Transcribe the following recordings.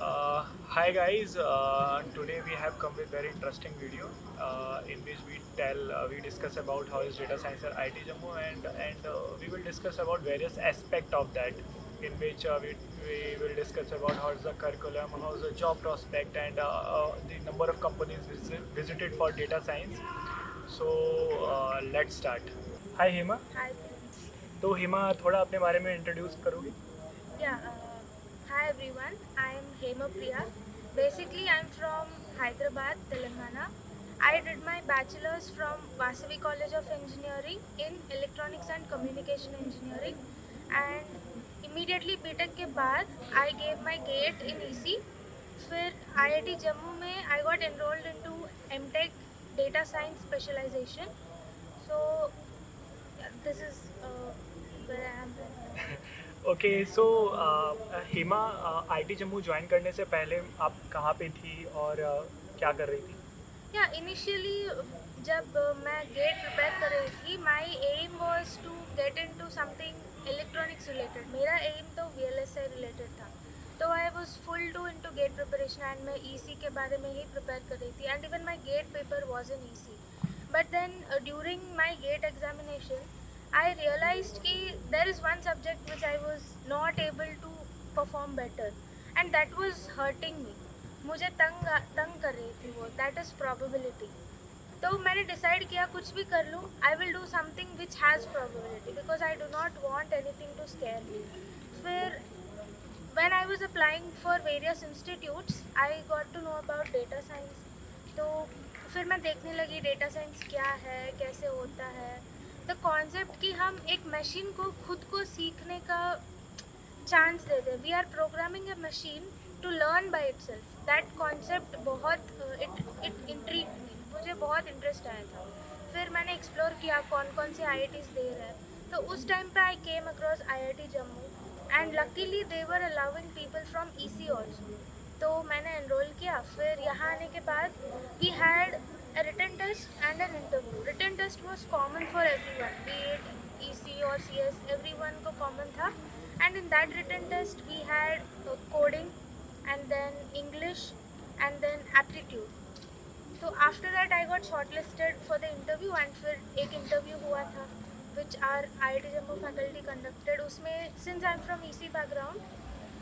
Hi guys, today we have come with very interesting video in which we discuss about how is data science at IIT Jammu and we will discuss about various aspect of that in which we will discuss about how is the curriculum, how is the job prospect and the number of companies visited for data science. So let's start. Hi Hema. Hi, Prince. तो हिमा थोड़ा अपने बारे में introduce करोगी? Yeah, hi everyone. I'm Hema Priya. Basically, I'm from Hyderabad, Telangana. I did my bachelor's from Vasavi College of Engineering in Electronics and Communication Engineering, and immediately BTech के बाद I gave my GATE in EC. फिर IIT Jammu में I got enrolled into MTech Data Science Specialization. So yeah, this is where I am right now. Okay so Hima IT Jammu join करने से पहले आप कहाँ पे थी और क्या कर रही थी? या इनिशियली जब मैं गेट प्रिपेयर कर रही थी my aim was to get into something electronics related. मेरा एम तो VLSI रिलेटेड था. तो I was full to into GATE preparation and मैं EC के बारे में ही प्रिपेयर कर रही थी and even my GATE paper was in EC. But then during my GATE examination I realise कि there is one subject which I was not able to perform better and that was hurting me. मुझे तंग कर रही थी वो. That is probability. तो मैंने decide किया कुछ भी कर लूँ I will do something which has probability because I do not want anything to scare me. फिर when I was applying for various institutes I got to know about data science. तो फिर मैं देखने लगी डेटा साइंस क्या है, कैसे होता है. द कॉन्सेप्ट कि हम एक मशीन को खुद को सीखने का चांस दे दें. We are programming a machine to learn by itself. That concept बहुत इट इंट्रीग मी. मुझे बहुत इंटरेस्ट आया था. फिर मैंने एक्सप्लोर किया कौन कौन से IITs दे रहे हैं. तो उस टाइम पे I came across IIT Jammu and luckily they were allowing people from EC also. तो मैंने एनरोल किया. फिर यहाँ आने के बाद we had a written test and an interview. Written test was common for everyone, be it EC or CS, everyone को common था. And in that written test we had coding and then English and then aptitude. तो after that I got shortlisted for the interview and फिर एक interview हुआ था which our IIT Jammu faculty conducted. उसमें since I'm from EC background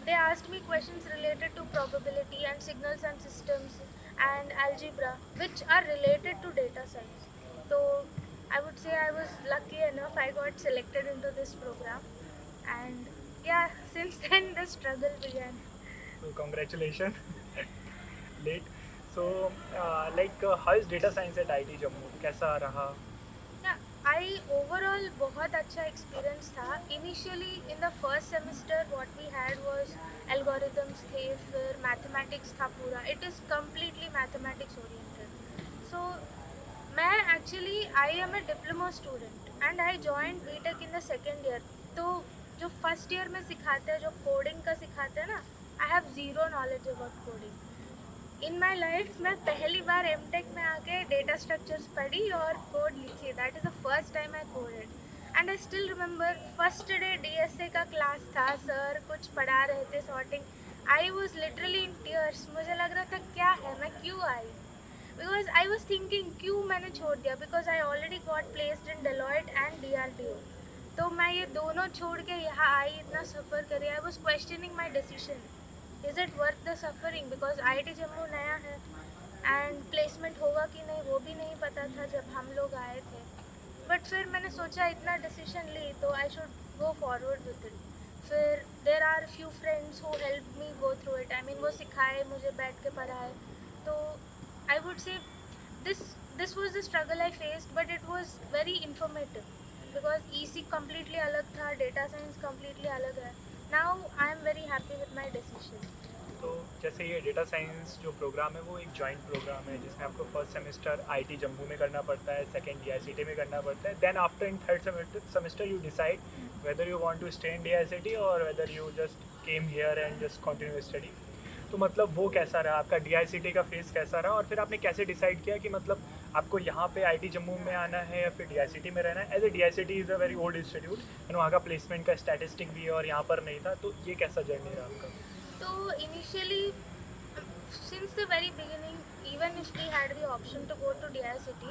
they asked me questions related to probability and signals and systems and algebra which are related to data science. So I would say I was lucky enough I got selected into this program and yeah, since then the struggle began. So congratulations. Late. So how is data science at IIT Jammu? कैसा रहा? आई overall बहुत अच्छा experience था. Initially in the first semester what we had was algorithms थे, फिर mathematics था पूरा. It is completely mathematics oriented. So मैं actually I am a diploma student and I joined BTech in the second year. तो जो first year में सिखाते हैं, जो कोडिंग का सिखाते हैं ना, I have zero knowledge about coding. In my life मैं पहली बार MTech में आके डेटा स्ट्रक्चर्स पढ़ी और कोड लिखी. That is the first time I coded and I still remember first day DSA का क्लास था. सर कुछ पढ़ा रहे थे sorting. I was literally in tears. मुझे लग रहा था क्या है, मैं क्यों आई. बिकॉज आई वॉज थिंकिंग क्यों मैंने छोड़ दिया. Because I already got placed in Deloitte and DRDO. तो मैं ये दोनों छोड़ के यहाँ आई, इतना सफ़र करी. I was questioning my decision. Is it worth the suffering. Because IIT Jammu नया है एंड प्लेसमेंट होगा कि नहीं वो भी नहीं पता था जब हम लोग आए थे. बट फिर मैंने सोचा इतना डिसीजन ली तो I should go forward with it. फिर there are few friends who help me go through it. I mean वो सिखाए, मुझे बैठ के पढ़ाए. तो I would say this this was the struggle I faced but it was very informative because EC completely अलग था, डेटा साइंस कम्प्लीटली अलग है. Now I am very happy with my decision. तो जैसे ये डेटा साइंस जो programme है वो एक जॉइंट प्रोग्राम है जिसमें आपको फर्स्ट सेमेस्टर IIT जम्मू में करना पड़ता है, सेकंड DICT में करना पड़ता है. Then after in third semester you decide whether you want to stay in DICT or whether you just came here and just continue study. तो मतलब वो कैसा रहा आपका DICT का फेस कैसा रहा और फिर आपने कैसे डिसाइड किया कि मतलब आपको यहाँ पे IIT जम्मू में आना है या फिर DICT में रहना है. As a DICT is a very old institute and वहाँ का प्लेसमेंट का स्टैटिस्टिक भी है और यहाँ पर नहीं था. तो ये कैसा जर्नी रहा आपका? तो initially since the very beginning, even if we had the option to go to DICT,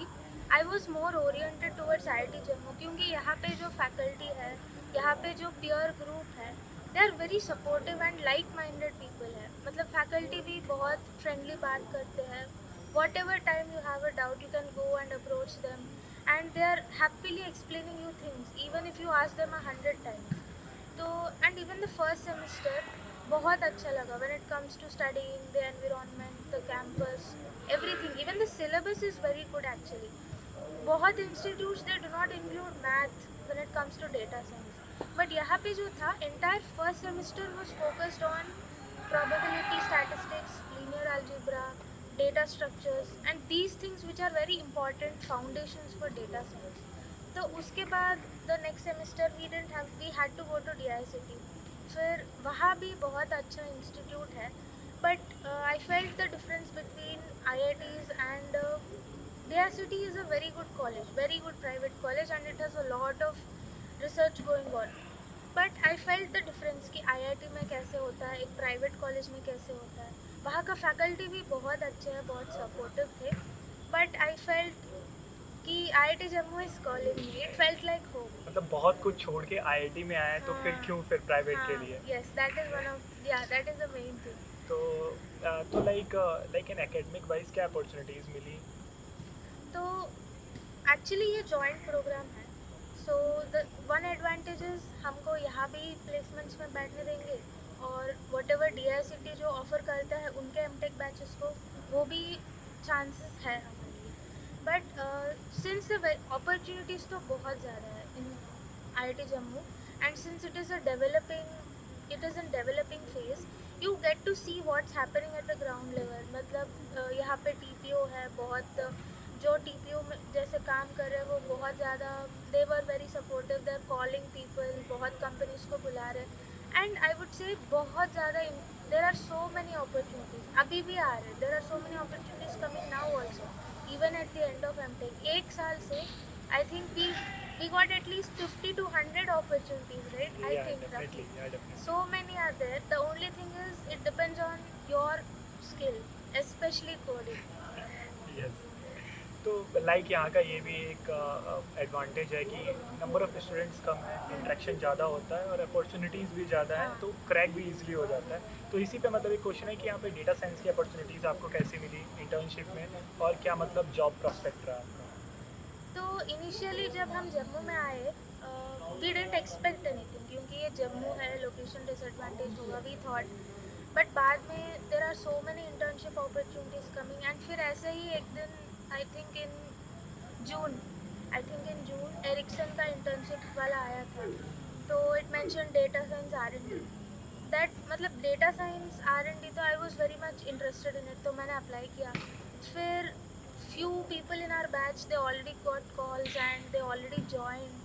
I was more oriented towards IIT Jammu क्योंकि यहाँ पे जो फैकल्टी है, यहाँ पे जो peer group है, they are very supportive and like-minded people है. मतलब फैकल्टी भी बहुत friendly बात करते हैं. Whatever time you have a doubt, you can go and approach them, and they are happily explaining you things, even if you ask them 100 times. तो and even the first semester बहुत अच्छा लगा when it comes to studying the environment the campus everything even the syllabus is very good actually. बहुत institutes they do not include math when it comes to data science, but यहाँ पे जो था entire first semester was focused on probability statistics, linear algebra, data structures, and these things which are very important foundations for data science. तो उसके बाद the next semester we had to go to DICT. फिर वहाँ भी बहुत अच्छा institute है, but I felt the difference between IITs and DICT is a very good college, very good private college, and it has a lot of research going on. But I felt the difference कि IIT में कैसे होता है, एक private college में कैसे होता है. वहाँ का फैकल्टी भी बहुत अच्छे हैं, बहुत सपोर्टिव थे, बट आई फेल्ट कि IIT Jammu is calling me. It felt like home. मतलब बहुत कुछ छोड़ के IIT में आए तो फिर हाँ. क्यों फिर प्राइवेट के लिए? Yes, that is one of या that is the main thing. तो लाइक इन एकेडमिक वाइज क्या अपॉर्चुनिटीज़ मिली? तो एक्चुअली ये जॉइंट प्रोग्राम है, so the one advantage is हमको यहाँ भी प्लेसमेंट्स में बैठने देंगे, और वट एवर DICT जो ऑफर करता है उनके MTech बैचेस को वो भी चांसेस है हमारे लिए. बट सिंस द अपॉर्चुनिटीज़ तो बहुत ज़्यादा है in IIT Jammu, and since it is in developing phase, you get to see what's happening at the ground level. मतलब यहाँ पे TPO है बहुत, जो TPO में जैसे काम कर रहे हैं वो बहुत ज़्यादा they were very supportive, they are calling people, बहुत कंपनीज को बुला रहे हैं, एंड आई वुड से बहुत ज़्यादा there are so many opportunities अभी भी आ रहे हैं. There are so many opportunities coming now also, even at the end of MTech. एक साल से I think we got at least 50 to 100 opportunities, right? I think roughly. So many are there. The only thing is it depends on your skill, especially coding. Yes. तो like यहाँ का ये भी एक advantage है कि नंबर ऑफ स्टूडेंट्स कम है, interaction ज़्यादा होता है और अपॉर्चुनिटीज़ भी ज़्यादा है, हाँ. तो क्रैक भी इजीली हो जाता है. तो इसी पे मतलब एक क्वेश्चन है कि यहाँ पे डेटा साइंस की अपॉर्चुनिटीज़ आपको कैसे मिली इंटर्नशिप में, और क्या मतलब जॉब प्रॉस्पेक्ट रहा आपका? तो इनिशियली जब हम जम्मू में आए वी डिडंट एक्सपेक्ट एनीथिंग, क्योंकि ये जम्मू है, लोकेशन डिसएडवांटेज होगा वी थॉट. बट बाद में there are so many internship opportunities coming, and फिर ऐसे ही एक दिन I think in June Ericsson का इंटर्नशिप वाला आया था. तो it mention data science R&D. That मतलब डेटा साइंस R&D, तो I was very much interested in it, तो मैंने अप्लाई किया. फिर few people in our batch they already got calls and they already joined.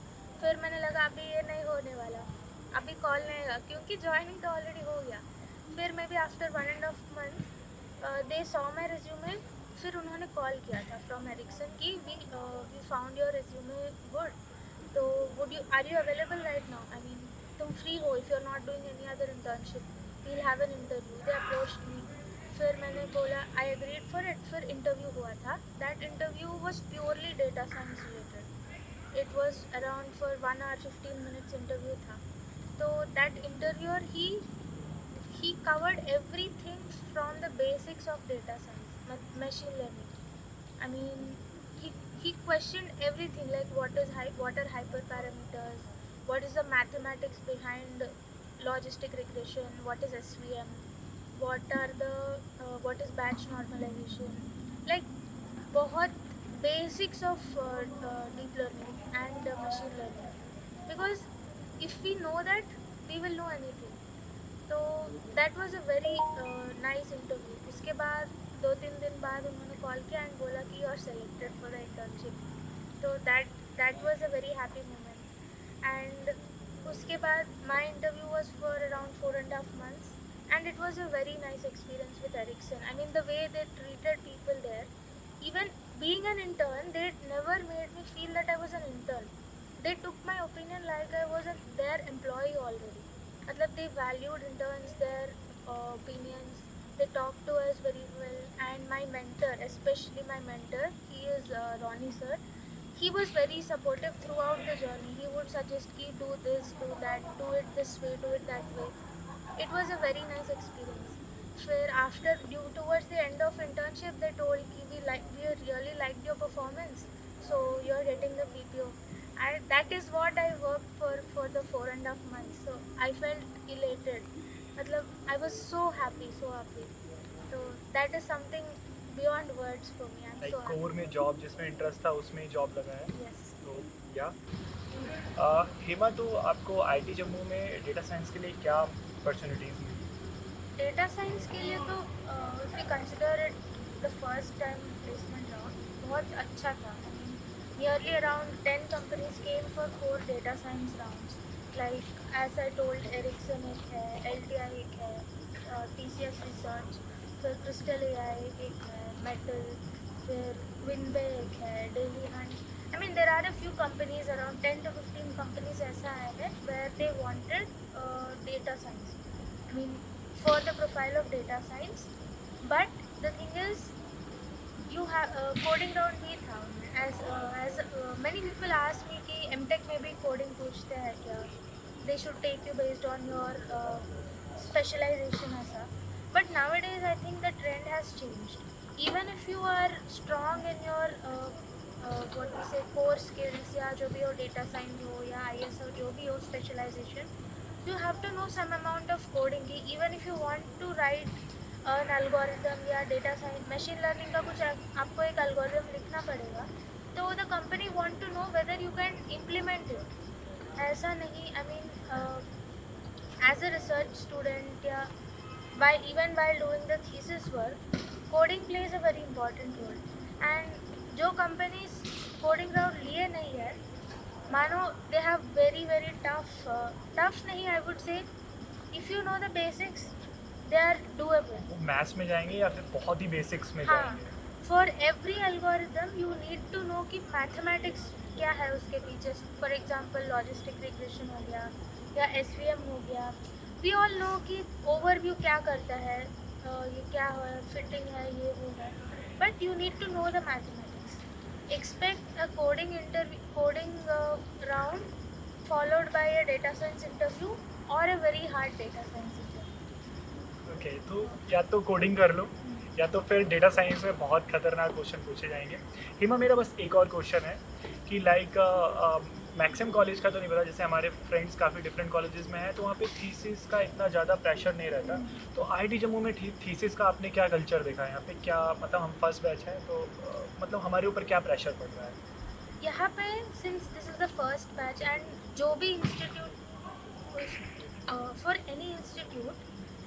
फिर मैंने लगा अभी ये नहीं होने वाला, अभी कॉल नहीं आएगा क्योंकि ज्वाइनिंग तो ऑलरेडी हो गया. फिर maybe after 1.5 month they saw my resume. फिर उन्होंने कॉल किया था फ्रॉम एरिक्सन कि we found your resume good, तो are you available right now, I mean तुम फ्री हो, if you are not doing any other internship we'll have an interview. They approached me. फिर मैंने बोला I agreed for it. फिर interview हुआ था. That interview was purely data science related. It was around for 1 hour 15 minutes interview था. तो that interviewer he covered everything from the basics of data science, machine learning. I mean, he questioned everything like what are hyperparameters, what is the mathematics behind logistic regression, what is SVM, what is batch normalization, like बहुत basics of deep learning and machine learning, because if we know that we will know anything. तो that was a very nice interview. उसके बाद 2-3 दिन बाद उन्होंने call किया and बोला कि you are selected for the internship. तो that was a very happy moment. And उसके बाद my interview was for around 4.5 months, and it was a very nice experience with Ericsson. I mean, the way they treated people there, even being an intern, they never made me feel that I was an intern. They took my opinion like I was their employee already. मतलब they valued interns, their opinions. They talk to us very well. And my mentor, especially my mentor, he is Ronnie sir. He was very supportive throughout the journey. He would suggest ki do this, do that, do it this way, do it that way. It was a very nice experience. Where after due towards the end of internship, they told ki we really liked your performance, so you're getting the PPO. And that is what I worked for the 4.5 months. So I felt elated. मतलब I was so happy, so happy. So that is something beyond words for me. I'm like so happy. Core में job जिसमें interest था उसमें ही job लगा है. Yes. तो या हेमा, तो आपको आईटी जम्मू में डेटा साइंस के लिए क्या अपॉर्चुनिटीज़ मिली? डेटा साइंस के लिए तो if you consider it the first time placement round बहुत अच्छा था. Nearly around 10 companies came for 4 data science rounds. Like as I told, Ericsson एक है, LTI एक है, TCS रिसर्च, फिर क्रिस्टल AI एक है, मेटल, फिर विनबे एक है, Dailyhunt. I mean, there are a few companies, around 10 to 15 companies ऐसा है where they wanted data science. I mean, for the profile of data science. But the thing is, you have coding round भी था उनमें. As many people ask me कि MTech में भी coding पूछते हैं क्या? They should take you based on your specialization ऐसा. But nowadays I think the trend has changed. Even if you are strong in your what we say core skills या जो भी हो, data science हो या IS हो, जो भी हो specialization, you have to know some amount of coding. Even if you want to write an algorithm या data science, machine learning का कुछ आपको एक algorithm लिखना पड़ेगा, तो the company want to know whether you can implement it. ऐसा नहीं, I mean, as a research student या even while doing the thesis work, coding plays a very important role. And जो companies coding round लिए नहीं है, मानो they have very tough नहीं, I would say, if you know the basics, they are doable. वो maths में जाएंगे या फिर बहुत ही बेसिक्स में हाँ, जाएंगे? for every algorithm you need to know कि mathematics क्या है उसके पीछे. For example, logistic regression हो गया या SVM हो गया. We all know कि overview क्या करता है, ये क्या है, fitting है, ये वो है. But you need to know the mathematics. Expect a coding round followed by a data science interview or a very hard data science interview. Okay, तो या तो कोडिंग कर लो या तो फिर डेटा साइंस में बहुत खतरनाक क्वेश्चन पूछे जाएंगे. हिमा, मेरा बस एक और क्वेश्चन है कि लाइक मैक्सिमम कॉलेज का तो नहीं पता, जैसे हमारे फ्रेंड्स काफ़ी डिफरेंट कॉलेजेस में हैं तो वहाँ पे थीसिस का इतना ज़्यादा प्रेशर नहीं रहता. तो आईटी जम्मू में थीसिस का आपने क्या कल्चर देखा है यहाँ पे? क्या मतलब हम फर्स्ट बैच हैं तो मतलब हमारे ऊपर क्या प्रेशर पड़ रहा है? यहाँ पे since this is the first batch and जो भी institute, for any institute,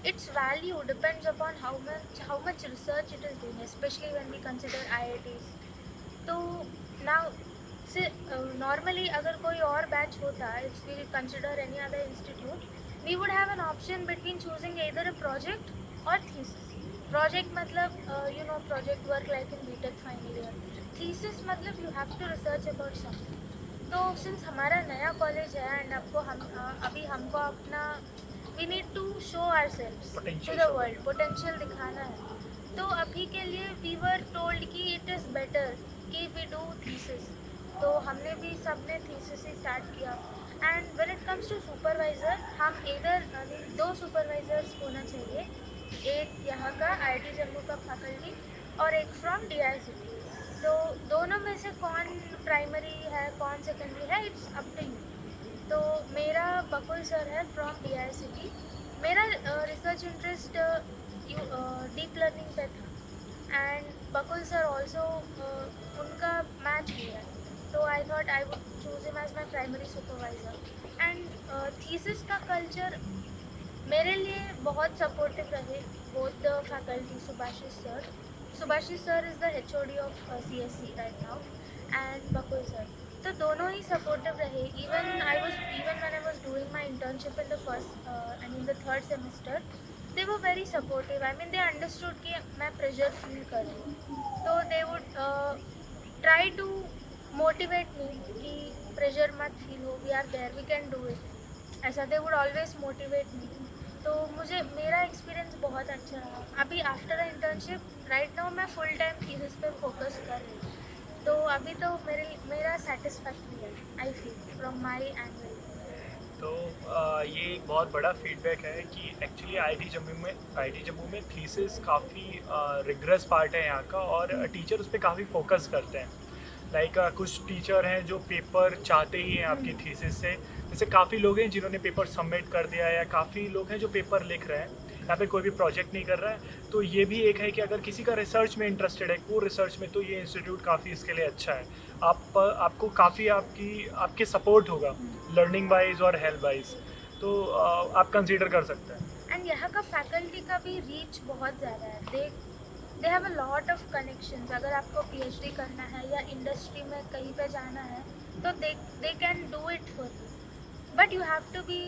its value depends upon how much research it is doing, especially when we consider IITs. तो now से normally अगर कोई और बैच होता, if we consider any other institute, we would have an option between choosing either a project or thesis. Project मतलब you know project work like in BTech final year. Thesis मतलब you have to research about something. तो since हमारा नया college है and अभी हमको अपना we need to show ourselves to the world, potential दिखाना है. तो अभी के लिए we were told कि it is better कि we do thesis. तो हमने भी सबने थीसिस ही स्टार्ट किया. And when it comes to supervisor, हम इधर 2 सुपरवाइज़र्स होना चाहिए, एक यहाँ का IIT जम्मू का फैकल्टी और एक फ्रॉम DICT. तो दोनों में से कौन प्राइमरी है कौन सेकेंडरी है, इट्स अप टू यू. तो मेरा बकुल सर है फ्रॉम DICT. मेरा रिसर्च इंटरेस्ट डीप लर्निंग पे था एंड बकुल सर ऑल्सो उनका मैच हुआ है. तो I thought I would choose him as my primary supervisor. And thesis का कल्चर मेरे लिए बहुत सपोर्टिव रहे. Both the faculty, Subhashish sir is the HOD of CSC right now, and Bakul sir. तो दोनों ही सपोर्टिव रहे. Even when I was doing my internship in the the third semester, they were very supportive. I mean they understood कि मैं pressure feel कर रही हूँ, तो they would try to motivate me कि प्रेशर मत फील हो, we are there, we can do it. ऐसा they would always motivate me. तो मुझे मेरा एक्सपीरियंस बहुत अच्छा रहा। अभी आफ्टर इंटर्नशिप राइट नाउ मैं फुल टाइम थीसिस पे फोकस कर रही हूँ, तो अभी तो मेरा सेटिस्फैक्ट्री है, I feel from my angle. तो ये एक बहुत बड़ा फीडबैक है कि एक्चुअली आईटी जम्मू में थीसिस काफ़ी रिग्रेस पार्ट है यहाँ का, और टीचर उस पर काफ़ी फोकस करते हैं। लाइक कुछ टीचर हैं जो पेपर चाहते ही हैं आपकी थीसिस से। जैसे काफ़ी लोग हैं जिन्होंने पेपर सबमिट कर दिया है, या काफ़ी लोग हैं जो पेपर लिख रहे हैं, यहाँ पे कोई भी प्रोजेक्ट नहीं कर रहा है। तो ये भी एक है कि अगर किसी का रिसर्च में इंटरेस्टेड है, कोर रिसर्च में, तो ये इंस्टीट्यूट काफ़ी इसके लिए अच्छा है। आपको काफ़ी आपके सपोर्ट होगा लर्निंग वाइज और हेल्थ वाइज। तो आप कंसीडर कर सकते हैं। एंड यहाँ का फैकल्टी का भी रीच बहुत ज़्यादा है। They have a lot of connections. अगर आपको पीएचडी करना है या इंडस्ट्री में कहीं पे जाना है, तो they can do it for you, but you have to be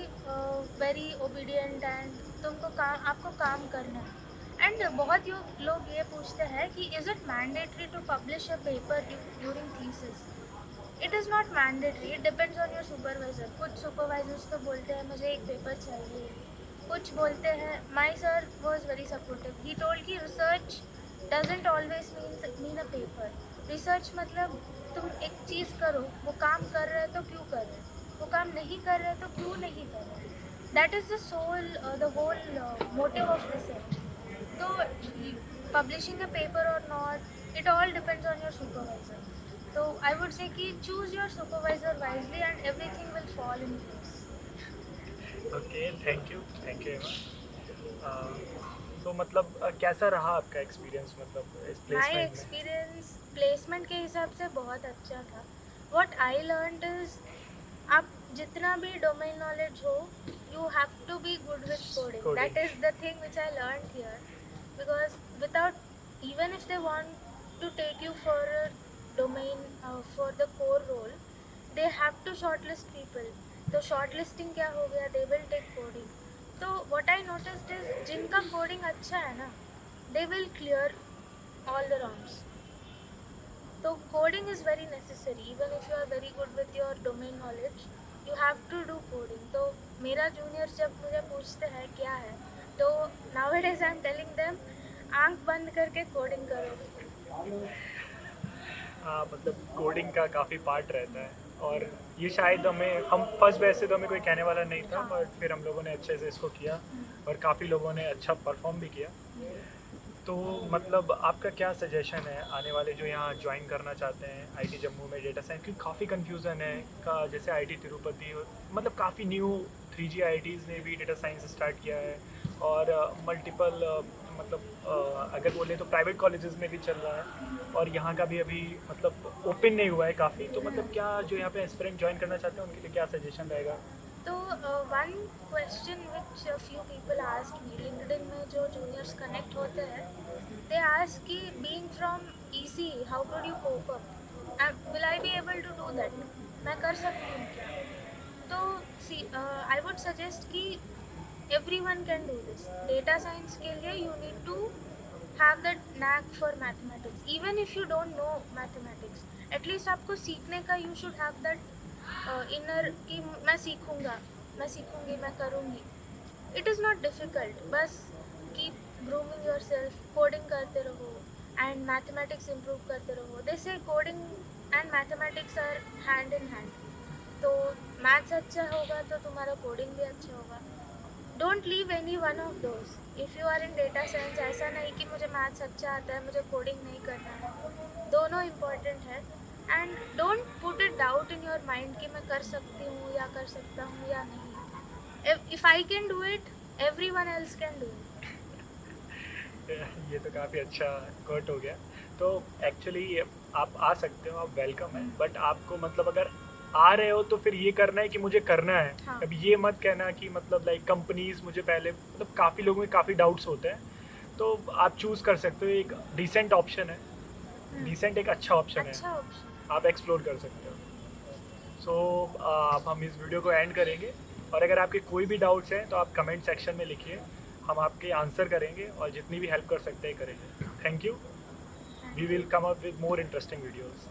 very obedient and आपको काम करना है। एंड बहुत लोग ये पूछते हैं कि is it mandatory to publish a paper during thesis? It is not mandatory, it depends on your supervisor. कुछ सुपरवाइजर्स तो बोलते हैं मुझे एक पेपर चाहिए, कुछ बोलते हैं। My sir was very supportive, he told कि research doesn't always mean a paper. Research मतलब तुम एक चीज़ करो, वो काम कर रहे हो तो क्यों कर रहे हो, वो काम नहीं कर रहे तो क्यों नहीं कर रहे। That is the whole motive of research. तो पब्लिशिंग अ पेपर और not, it all depends on your supervisor. तो आई वुड से कि choose your supervisor wisely and everything will fall in place. Okay, thank you Emma. तो मतलब कैसा रहा आपका experience, मतलब इस माई प्लेसमेंट में? एक्सपीरियंस प्लेसमेंट के हिसाब से बहुत अच्छा था। वॉट आई लर्नड इज, आप जितना भी डोमेन नॉलेज हो, you have to be good with coding. Coding. That is the thing which I learn here, because without, even if they want to take you for a domain for the core role, they have to shortlist people. तो shortlisting क्या हो गया, they will take coding. तो what I noticed is जिनका coding अच्छा है ना, they will clear all the rounds. So coding is very necessary. Even if you are very good with your domain knowledge, you have to do coding. तो मेरा juniors जब मुझे पूछते हैं क्या है, तो nowadays I'm telling them, आंख बंद करके coding करो। हाँ, मतलब कोडिंग का काफ़ी पार्ट रहता है, और ये शायद हम फर्स्ट बैच से तो हमें कोई कहने वाला नहीं था, हाँ। बट फिर हम लोगों ने अच्छे से इसको किया, और काफ़ी लोगों ने अच्छा परफॉर्म भी किया। तो मतलब आपका क्या सजेशन है आने वाले जो यहाँ ज्वाइन करना चाहते हैं आईटी जम्मू में डेटा साइंस? क्योंकि काफ़ी कन्फ्यूज़न है का, जैसे आईटी तिरुपति, मतलब काफ़ी न्यू 3G IITs ने भी डेटा साइंस स्टार्ट किया है, और मल्टीपल मतलब अगर बोलें तो प्राइवेट कॉलेजेस में भी चल रहा है, और यहाँ का भी अभी मतलब ओपन नहीं हुआ है काफ़ी। तो मतलब क्या जो यहाँ पे एस्पिरेंट ज्वाइन करना चाहते हैं उनके लिए क्या सजेशन रहेगा? तो one question which few people ask me, LinkedIn में जो जूनियर्स कनेक्ट होते हैं, दे आस्क कि being from EC how could you cope up, will I be able to do that, मैं कर सकती हूँ क्या? तो आई वुड सजेस्ट कि everyone can do this. Data science के लिए you need to have that knack for mathematics. Even if you don't know mathematics, at least आपको सीखने का you should have that inner कि मैं सीखूँगा, मैं सीखूँगी, मैं करूँगी. It is not difficult. बस keep grooming yourself, coding करते रहो and mathematics improve करते रहो. They say coding and mathematics are hand in hand. तो मैथ्स अच्छा होगा तो तुम्हारा कोडिंग भी अच्छा होगा. Don't leave any one of those. If you are in data science, ऐसा नहीं कि मुझे मैथ्स अच्छा आता है, मुझे कोडिंग नहीं करना है. दोनों इम्पॉर्टेंट है. And don't put it doubt in your mind कि मैं कर सकती हूँ या कर सकता हूँ या नहीं. If I can do it, every one else can do it. ये तो काफ़ी अच्छा कोट हो गया। तो एक्चुअली आप आ सकते हो, आप वेलकम है, बट आपको मतलब अगर आ रहे हो तो फिर ये करना है कि मुझे करना है। हाँ. अब ये मत कहना कि मतलब लाइक कंपनीज मुझे पहले, मतलब काफ़ी लोगों में काफ़ी डाउट्स होते हैं, तो आप चूज़ कर सकते हो। एक डिसेंट ऑप्शन है, डिसेंट एक अच्छा ऑप्शन है, अच्छा ऑप्शन. आप एक्सप्लोर कर सकते हो। सो अब हम इस वीडियो को एंड करेंगे, और अगर आपके कोई भी डाउट्स हैं तो आप कमेंट सेक्शन में लिखिए, हम आपके आंसर करेंगे और जितनी भी हेल्प कर सकते हैं करेंगे। Thank you. We will come up with more interesting videos.